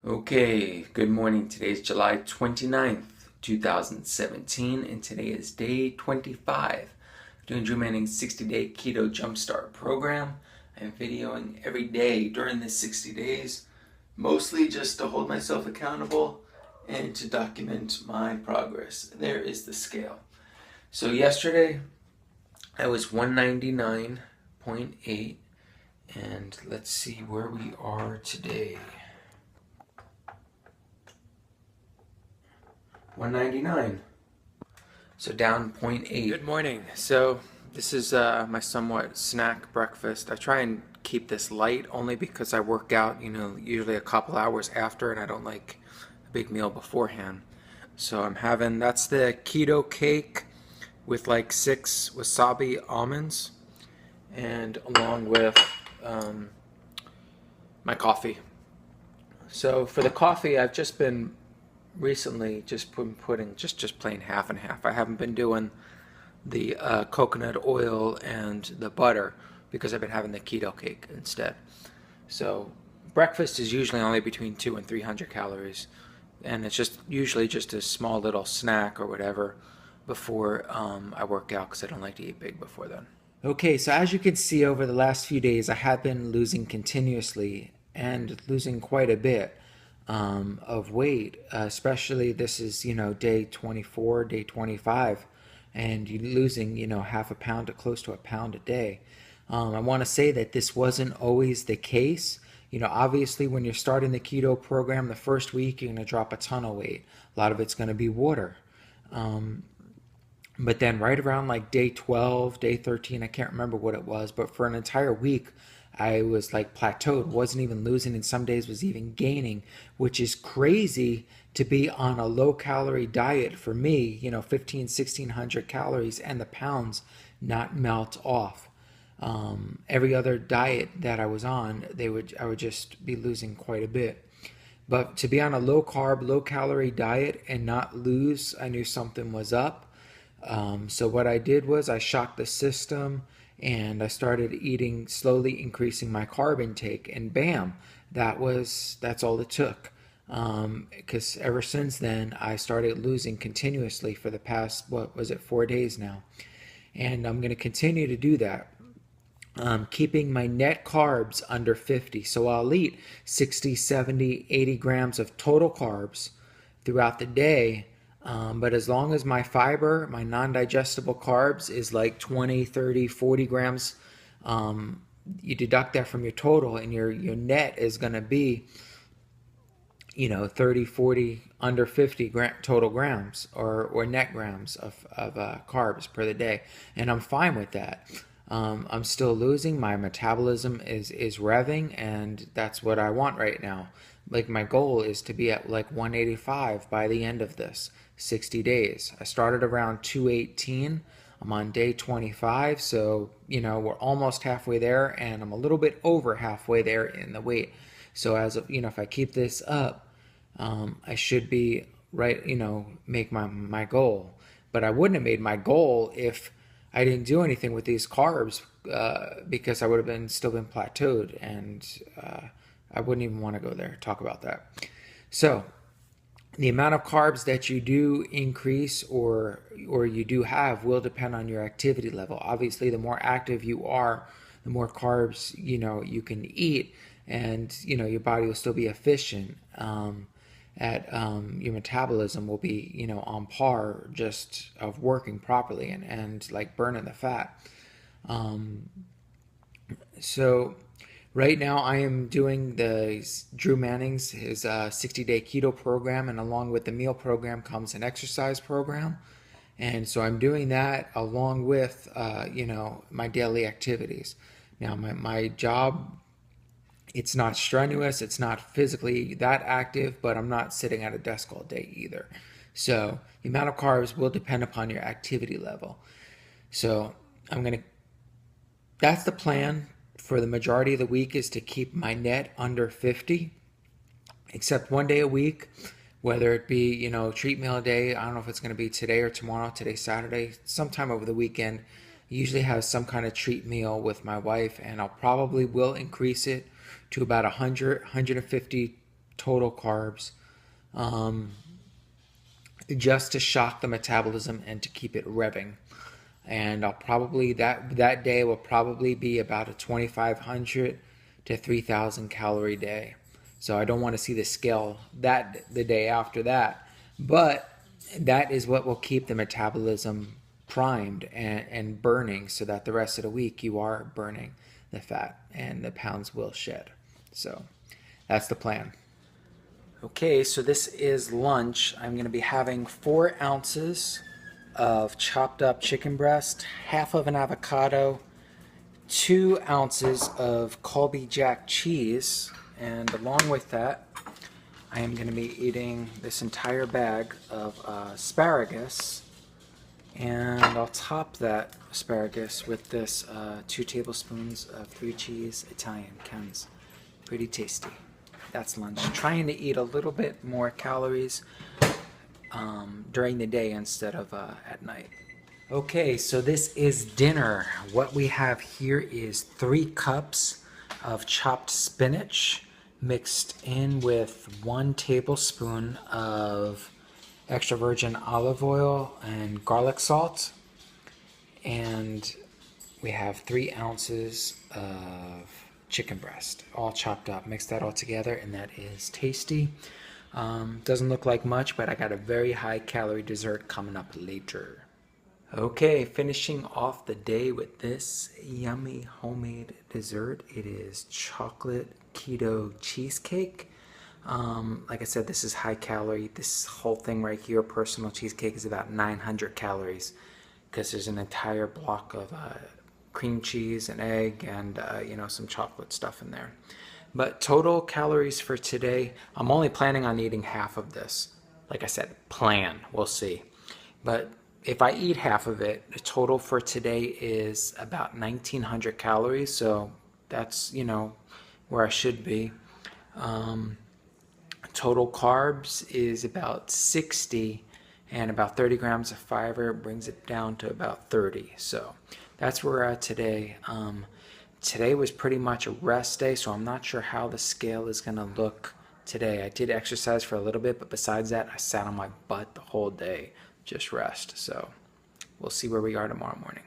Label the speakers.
Speaker 1: Okay, good morning. Today is July 29th, 2017, and today is day 25. Doing Drew Manning's 60-day Keto Jumpstart program. I'm videoing every day during this 60 days, mostly just to hold myself accountable and to document my progress. There is the scale. So yesterday I was 199.8, and let's see where we are today. 199. So down zero point 0.8. Good morning. So this is my somewhat snack breakfast. I try and keep this light only because I work out, usually a couple hours after, and I don't like a big meal beforehand. So I'm having, that's the keto cake with like 6 wasabi almonds, and along with my coffee. So for the coffee, I've just been recently just putting just plain half and half. I haven't been doing the coconut oil and the butter because I've been having the keto cake instead. So breakfast is usually only between 2 and 300 calories, and it's just usually just a small little snack or whatever before I work out because I don't like to eat big before then. Okay, so as you can see over the last few days, I have been losing continuously and losing quite a bit of weight, especially this is, day 24, day 25, and you're losing, half a pound to close to a pound a day. I want to say that this wasn't always the case. Obviously, when you're starting the keto program, the first week, you're going to drop a ton of weight. A lot of it's going to be water. But then right around like day 12, day 13, I can't remember what it was, but for an entire week, I was like plateaued, wasn't even losing, and some days was even gaining, which is crazy to be on a low calorie diet for me, 15, 1600 calories, and the pounds not melt off. Every other diet that I was on, I would just be losing quite a bit. But to be on a low carb, low calorie diet and not lose, I knew something was up. So what I did was I shocked the system and I started eating, slowly increasing my carb intake, and bam, that's all it took. Because ever since then, I started losing continuously for the past, 4 days now. And I'm going to continue to do that. Keeping my net carbs under 50. So I'll eat 60, 70, 80 grams of total carbs throughout the day. But as long as my fiber, my non-digestible carbs is like 20, 30, 40 grams, you deduct that from your total and your net is going to be, 30, 40, under 50 total grams or net grams of carbs per the day. And I'm fine with that. I'm still losing. My metabolism is revving, and that's what I want right now. Like my goal is to be at like 185 by the end of this 60 days. I started around 218. I'm on day 25, so we're almost halfway there, and I'm a little bit over halfway there in the weight. So as of if I keep this up, I should be right. Make my goal. But I wouldn't have made my goal if I didn't do anything with these carbs, because I would have still been plateaued, and I wouldn't even want to go there, talk about that. So the amount of carbs that you do increase or you do have will depend on your activity level. Obviously, the more active you are, the more carbs you can eat, and your body will still be efficient. Your metabolism will be on par, just of working properly and like burning the fat. So right now I am doing the Drew Manning's his 60-day keto program, and along with the meal program comes an exercise program. And so I'm doing that along with my daily activities. Now my job, it's not strenuous, it's not physically that active, but I'm not sitting at a desk all day either. So the amount of carbs will depend upon your activity level. So that's the plan for the majority of the week, is to keep my net under 50, except one day a week, whether it be, treat meal day. I don't know if it's going to be today or tomorrow. Today's Saturday, sometime over the weekend. I usually have some kind of treat meal with my wife, and I'll probably will increase it to about 100, 150 total carbs, um, just to shock the metabolism and to keep it revving. And I'll probably that day will probably be about a 2,500 to 3,000 calorie day. So I don't want to see the scale the day after that, but that is what will keep the metabolism primed and burning, so that the rest of the week you are burning the fat and the pounds will shed. So that's the plan. Okay, so this is lunch. I'm going to be having 4 ounces of chopped up chicken breast, half of an avocado, 2 ounces of Colby Jack cheese, and along with that, I am going to be eating this entire bag of asparagus, and I'll top that asparagus with this 2 tablespoons of 3-cheese Italian Ken's. Pretty tasty. That's lunch. Trying to eat a little bit more calories during the day instead of at night. Okay, so this is dinner. What we have here is 3 cups of chopped spinach mixed in with 1 tablespoon of extra virgin olive oil and garlic salt. And we have 3 ounces of chicken breast, all chopped up. Mix that all together, and that is tasty. Doesn't look like much, but I got a very high calorie dessert coming up later. Okay, finishing off the day with this yummy homemade dessert. It is chocolate keto cheesecake. Like I said, this is high calorie. This whole thing right here, personal cheesecake, is about 900 calories because there's an entire block of cream cheese and egg and some chocolate stuff in there. But total calories for today, I'm only planning on eating half of this. Like I said, plan, we'll see. But if I eat half of it, the total for today is about 1,900 calories. So that's, where I should be. Total carbs is about 60, and about 30 grams of fiber brings it down to about 30. So that's where we're at today. Today was pretty much a rest day, so I'm not sure how the scale is going to look today. I did exercise for a little bit, but besides that, I sat on my butt the whole day, just rest. So we'll see where we are tomorrow morning.